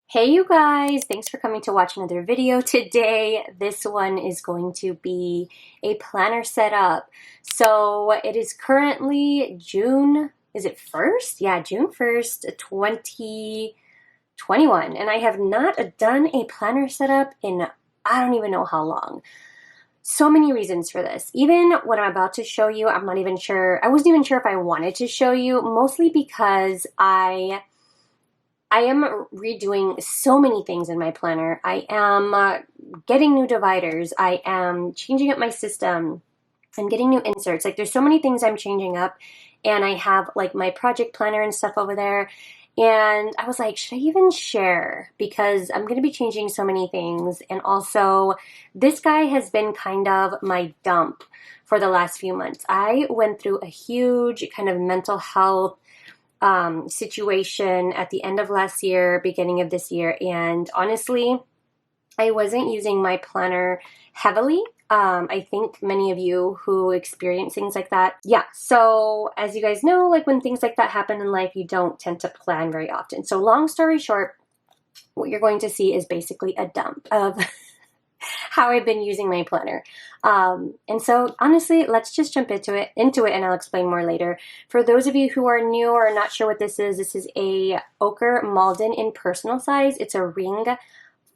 Hey you guys, thanks for coming to watch another video today. This one is going to be a planner setup. So it is currently June, is it 1st? Yeah, June 1st, 2021. And I have not done a planner setup in I don't even know how long. So many reasons for this. Even what I'm about to show you, I wasn't even sure if I wanted to show you, mostly because I am redoing so many things in my planner. I am getting new dividers. I am changing up my system. I'm getting new inserts. Like there's so many things I'm changing up, and I have like my project planner and stuff over there. And I was like, should I even share? Because I'm going to be changing so many things. And also, this guy has been kind of my dump for the last few months. I went through a huge kind of mental health situation at the end of last year, beginning of this year, and honestly, I wasn't using my planner heavily. I think many of you who experience things like that. Yeah, so as you guys know, like when things like that happen in life, you don't tend to plan very often. So long story short, what you're going to see is basically a dump of how I've been using my planner. And so honestly, let's just jump into it, and I'll explain more later. For those of you who are new or not sure what this is a Ochre Malden in personal size. It's a ring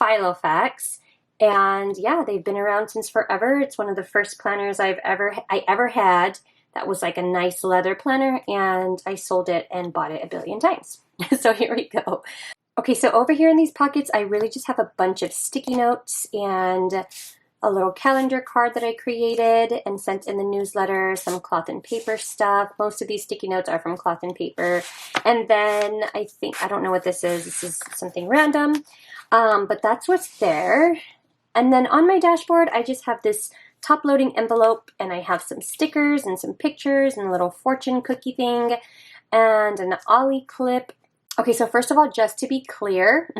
Filofax. And yeah, they've been around since forever. It's one of the first planners I ever had that was like a nice leather planner, and I sold it and bought it a billion times. So here we go. Okay, so over here in these pockets, I really just have a bunch of sticky notes and a little calendar card that I created and sent in the newsletter, some cloth and paper stuff. Most of these sticky notes are from cloth and paper. And then I don't know what this is. This is something random, but that's what's there. And then on my dashboard, I just have this top-loading envelope, and I have some stickers and some pictures and a little fortune cookie thing and an ollie clip. Okay, so first of all, just to be clear,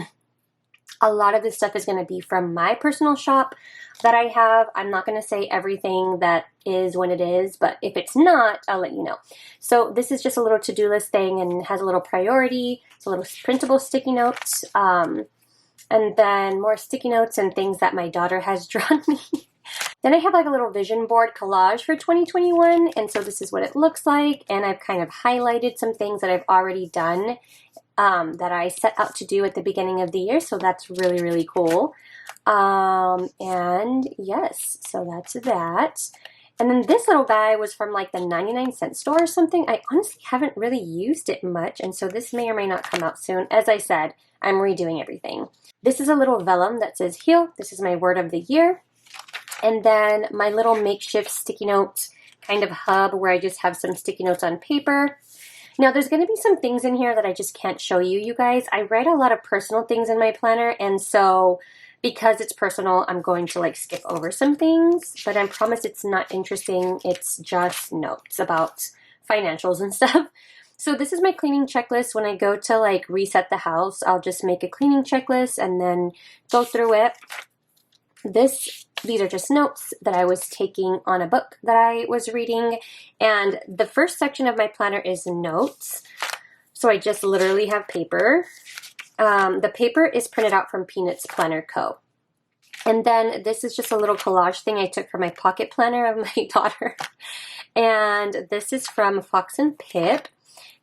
a lot of this stuff is going to be from my personal shop that I have. I'm not going to say everything that is when it is, but if it's not, I'll let you know. So this is just a little to-do list thing and has a little priority. It's a little printable sticky notes, and then more sticky notes and things that my daughter has drawn me. Then I have like a little vision board collage for 2021, and so this is what it looks like, and I've kind of highlighted some things that I've already done that I set out to do at the beginning of the year, so that's really, really cool. And yes, so that's that. And then this little guy was from like the 99-cent store or something. I honestly haven't really used it much, and so this may or may not come out soon. As I said, I'm redoing everything. This is a little vellum that says heal. This is my word of the year. And then my little makeshift sticky note kind of hub where I just have some sticky notes on paper. Now, there's going to be some things in here that I just can't show you, you guys. I write a lot of personal things in my planner, and so because it's personal, I'm going to like skip over some things, but I promise it's not interesting. It's just notes about financials and stuff. So this is my cleaning checklist. When I go to like reset the house, I'll just make a cleaning checklist and then go through it. These are just notes that I was taking on a book that I was reading, and the first section of my planner is notes. So I just literally have paper. The paper is printed out from Peanuts Planner Co. And then this is just a little collage thing I took from my pocket planner of my daughter. And this is from Fox and Pip.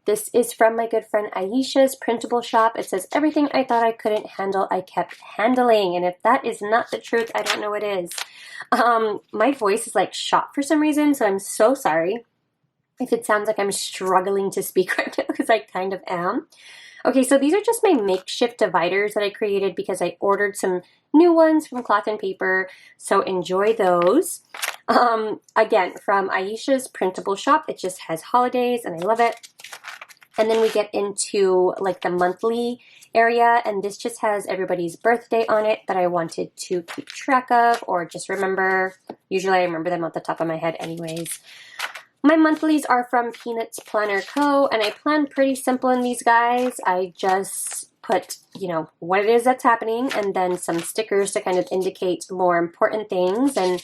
This is from my good friend Aisha's printable shop. It says, everything I thought I couldn't handle, I kept handling. And if that is not the truth, I don't know what is. My voice is like shot for some reason, so I'm so sorry if it sounds like I'm struggling to speak right now, because I kind of am. Okay, so these are just my makeshift dividers that I created because I ordered some new ones from Cloth and Paper, so enjoy those. Again, from Aisha's printable shop. It just has holidays, and I love it. And then we get into like the monthly area, and this just has everybody's birthday on it that I wanted to keep track of or just remember. Usually I remember them off the top of my head anyways. My monthlies are from Peanuts Planner Co. and I plan pretty simple in these guys. I just put, you know, what it is that's happening and then some stickers to kind of indicate more important things and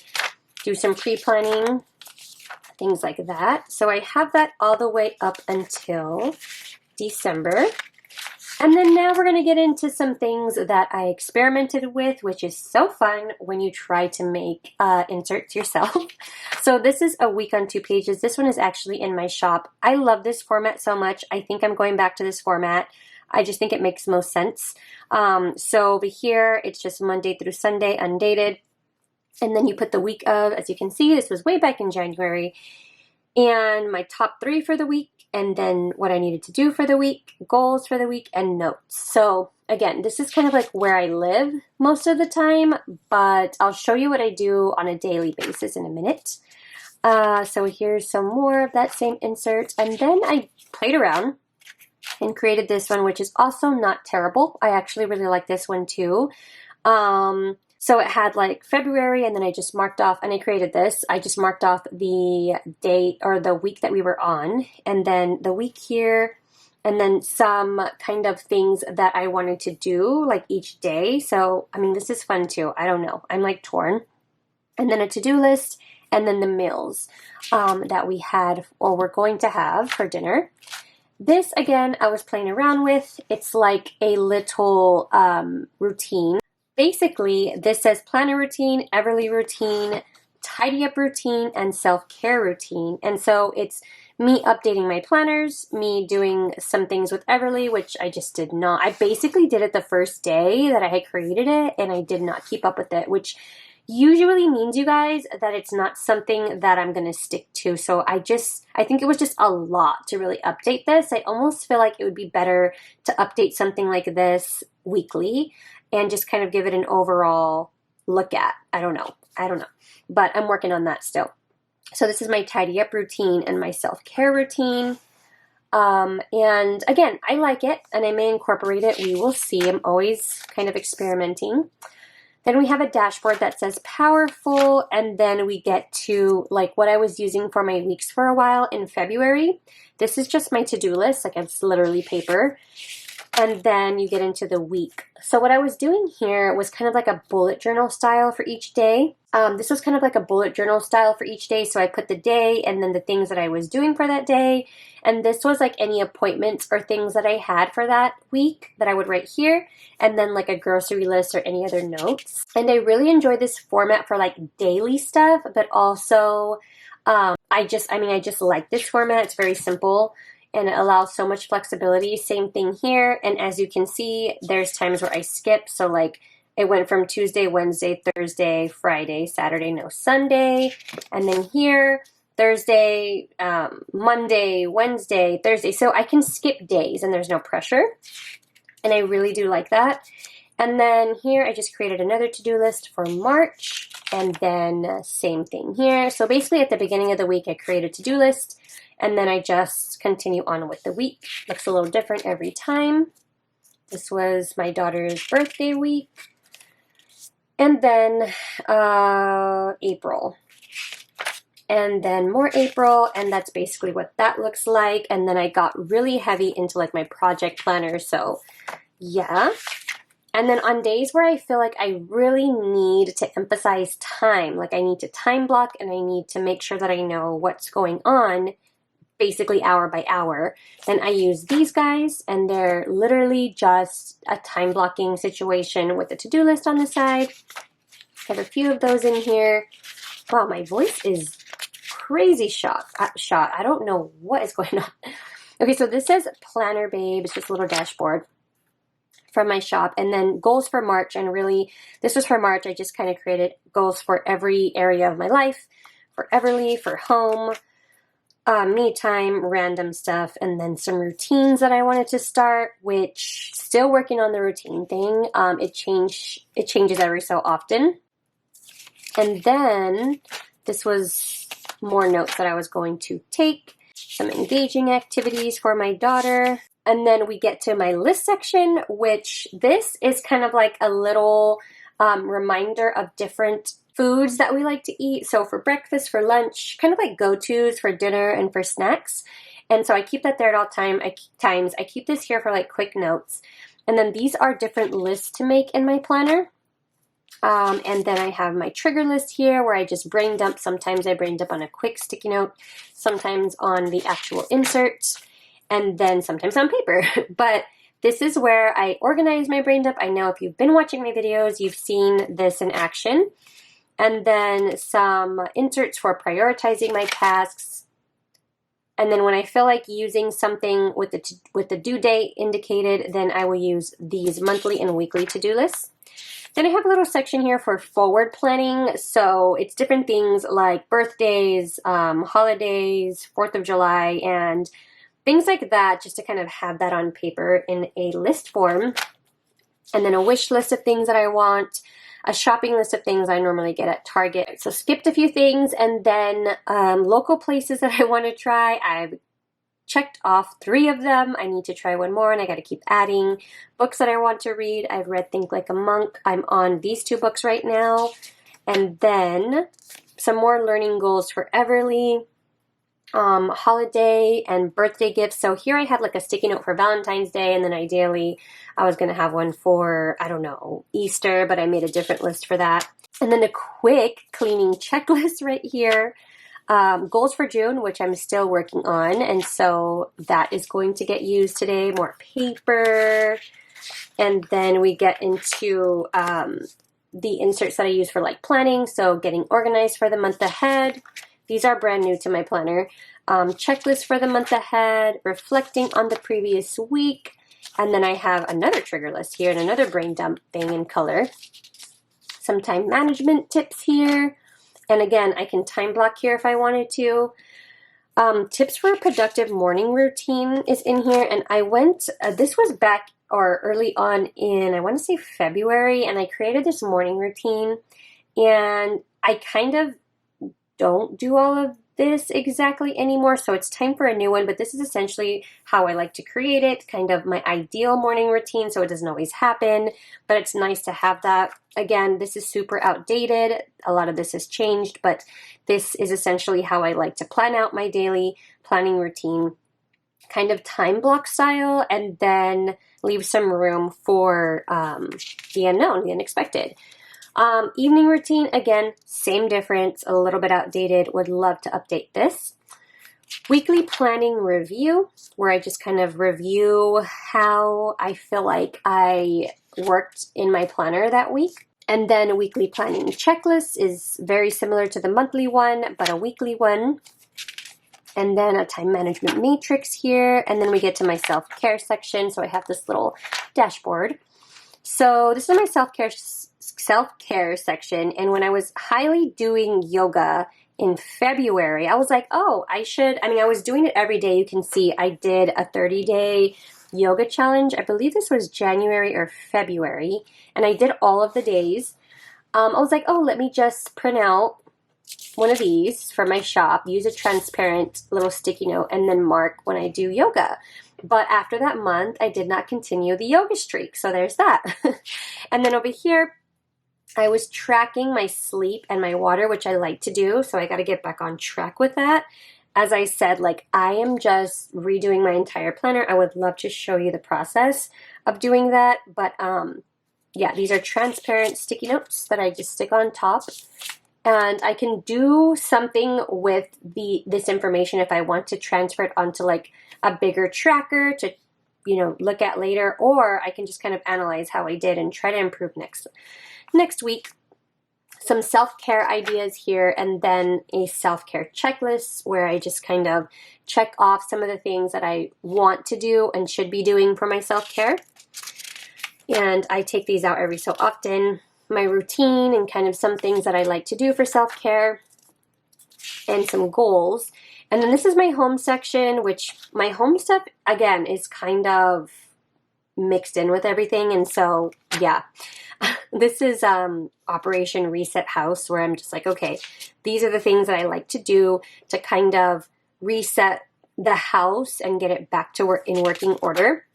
do some pre-planning. Things like that. So I have that all the way up until December. And then now we're going to get into some things that I experimented with, which is so fun when you try to make inserts yourself. So this is a week on 2 pages. This one is actually in my shop. I love this format so much. I think I'm going back to this format. I just think it makes most sense. So over here, it's just Monday through Sunday, undated. And then you put the week of, as you can see, this was way back in January. And my top 3 for the week, and then what I needed to do for the week, goals for the week, and notes. So again, this is kind of like where I live most of the time, but I'll show you what I do on a daily basis in a minute. So here's some more of that same insert. And then I played around and created this one, which is also not terrible. I actually really like this one too. So it had like February, and then I just marked off, and I created this. I just marked off the date or the week that we were on, and then the week here, and then some kind of things that I wanted to do like each day. So, I mean, this is fun too. I don't know. I'm like torn. And then a to-do list, and then the meals that we had or we're going to have for dinner. This, again, I was playing around with. It's like a little routine. Basically, this says planner routine, Everly routine, tidy up routine, and self-care routine. And so it's me updating my planners, me doing some things with Everly, which I just did not. I basically did it the first day that I had created it, and I did not keep up with it, which usually means, you guys, that it's not something that I'm going to stick to. So I think it was just a lot to really update this. I almost feel like it would be better to update something like this weekly and just kind of give it an overall look at. I don't know. But I'm working on that still. So this is my tidy up routine and my self-care routine. And again, I like it, and I may incorporate it. We will see. I'm always kind of experimenting. Then we have a dashboard that says powerful, and then we get to like what I was using for my weeks for a while in February. This is just my to-do list, like it's literally paper. And then you get into the week. So what I was doing here was kind of like a bullet journal style for each day. This was kind of like a bullet journal style for each day. So I put the day and then the things that I was doing for that day. And this was like any appointments or things that I had for that week that I would write here. And then like a grocery list or any other notes. And I really enjoy this format for like daily stuff, but also I just like this format. It's very simple. And it allows so much flexibility. Same thing here. And as you can see, there's times where I skip. So like it went from Tuesday, Wednesday, Thursday, Friday, Saturday, no Sunday. And then here, Thursday, Monday, Wednesday, Thursday. So I can skip days and there's no pressure. And I really do like that. And then here, I just created another to-do list for March. And then same thing here. So basically at the beginning of the week, I create a to-do list. And then I just continue on with the week. Looks a little different every time. This was my daughter's birthday week. And then April. And then more April, and that's basically what that looks like. And then I got really heavy into like my project planner, so yeah. And then on days where I feel like I really need to emphasize time, like I need to time block and I need to make sure that I know what's going on, basically hour by hour, then I use these guys, and they're literally just a time blocking situation with a to-do list on the side. I have a few of those in here. Wow, my voice is crazy shot. I don't know what is going on. Okay, so this says Planner Babe. It's just a little dashboard from my shop. And then goals for March. And really, this was for March. I just kind of created goals for every area of my life, for Everly, for home, me time, random stuff, and then some routines that I wanted to start, which still working on the routine thing. It changes every so often. And then this was more notes that I was going to take, some engaging activities for my daughter. And then we get to my list section, which this is kind of like a little reminder of different foods that we like to eat. So for breakfast, for lunch, kind of like go-tos for dinner and for snacks. And so I keep that there at all times. I keep this here for like quick notes. And then these are different lists to make in my planner. And then I have my trigger list here where I just brain dump. Sometimes I brain dump on a quick sticky note, sometimes on the actual insert, and then sometimes on paper. But this is where I organize my brain dump. I know if you've been watching my videos, you've seen this in action. And then some inserts for prioritizing my tasks. And then when I feel like using something with the due date indicated, then I will use these monthly and weekly to-do lists. Then I have a little section here for forward planning. So it's different things like birthdays, holidays, 4th of July, and things like that, just to kind of have that on paper in a list form. And then a wish list of things that I want, a shopping list of things I normally get at Target. So skipped a few things, and then local places that I want to try. I've checked off 3 of them. I need to try 1 more, and I got to keep adding. Books that I want to read. I've read Think Like a Monk. I'm on these 2 books right now. And then some more learning goals for Everly, holiday and birthday gifts. So here I had like a sticky note for Valentine's Day, and then ideally I was going to have one for, I don't know, Easter, but I made a different list for that. And then a quick cleaning checklist right here. Goals for June, which I'm still working on, and so that is going to get used today. More paper, and then we get into the inserts that I use for like planning, so getting organized for the month ahead. These are brand new to my planner. Checklist for the month ahead, reflecting on the previous week, and then I have another trigger list here and another brain dump thing in color. Some time management tips here. And again, I can time block here if I wanted to. Tips for a productive morning routine is in here. And I went, this was back or early on in, I want to say February, and I created this morning routine. And I kind of don't do all of this exactly anymore, so it's time for a new one, but this is essentially how I like to create it, kind of my ideal morning routine, so it doesn't always happen, but it's nice to have that. Again, this is super outdated. A lot of this has changed, but this is essentially how I like to plan out my daily planning routine, kind of time block style, and then leave some room for the unknown, the unexpected. Evening routine, again, same difference, a little bit outdated. Would love to update this. Weekly planning review, where I just kind of review how I feel like I worked in my planner that week. And then a weekly planning checklist is very similar to the monthly one, but a weekly one. And then a time management matrix here. And then we get to my self-care section. So I have this little dashboard. So this is my self-care section, and when I was highly doing yoga in February, I was like, oh, I was doing it every day. You can see I did a 30-day yoga challenge. I believe this was January or February, and I did all of the days. I was like, oh, let me just print out one of these from my shop, use a transparent little sticky note, and then mark when I do yoga. But after that month, I did not continue the yoga streak. So there's that. And then over here, I was tracking my sleep and my water, which I like to do. So I got to get back on track with that. As I said, like I am just redoing my entire planner. I would love to show you the process of doing that. But yeah, these are transparent sticky notes that I just stick on top. And I can do something with this information if I want to transfer it onto like a bigger tracker to, look at later, or I can just kind of analyze how I did and try to improve next week. Some self-care ideas here, and then a self-care checklist where I just kind of check off some of the things that I want to do and should be doing for my self-care. And I take these out every so often. My routine and kind of some things that I like to do for self-care and some goals. And then this is my home section, which my home stuff, again, is kind of mixed in with everything. And so, yeah, this is Operation Reset House, where I'm just like, okay, these are the things that I like to do to kind of reset the house and get it back to in working order.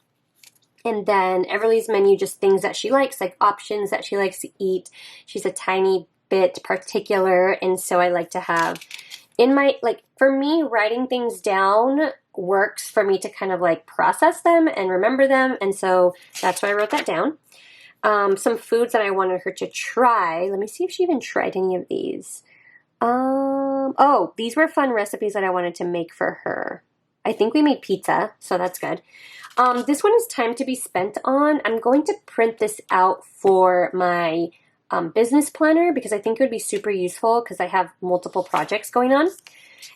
And then Everly's menu, just things that she likes, like options that she likes to eat. She's a tiny bit particular, and so I like to have in my, like, for me, writing things down works for me to kind of like process them and remember them, and so that's why I wrote that down. Some foods that I wanted her to try. Let me see if she even tried any of these. Oh, these were fun recipes that I wanted to make for her. I think we made pizza, so that's good. This one is time to be spent on. I'm going to print this out for my business planner because I think it would be super useful because I have multiple projects going on.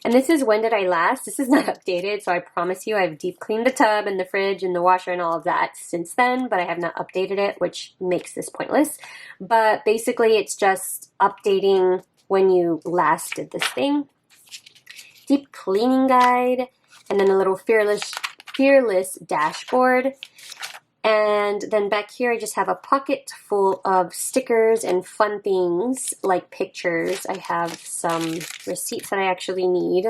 And this is when did I last? This is not updated, so I promise you I've deep cleaned the tub and the fridge and the washer and all of that since then, but I have not updated it, which makes this pointless. But basically it's just updating when you last did this thing. Deep cleaning guide, and then a little fearless dashboard. And then back here I just have a pocket full of stickers and fun things like pictures. I have some receipts that I actually need,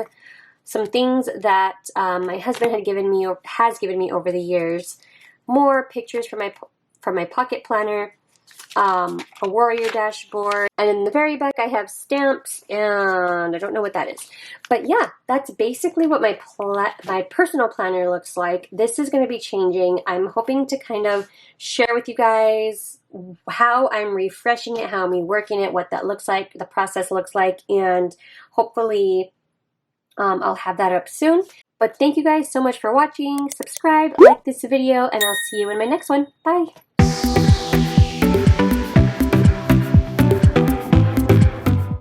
some things that my husband had given me or has given me over the years, more pictures from my pocket planner, a warrior dashboard, and in the very back I have stamps, and I don't know what that is. But yeah, that's basically what my personal planner looks like. This is going to be changing. I'm hoping to kind of share with you guys how I'm refreshing it, how I'm reworking it, what that looks like, the process looks like, and hopefully I'll have that up soon. But thank you guys so much for watching. Subscribe, like this video, and I'll see you in my next one. Bye!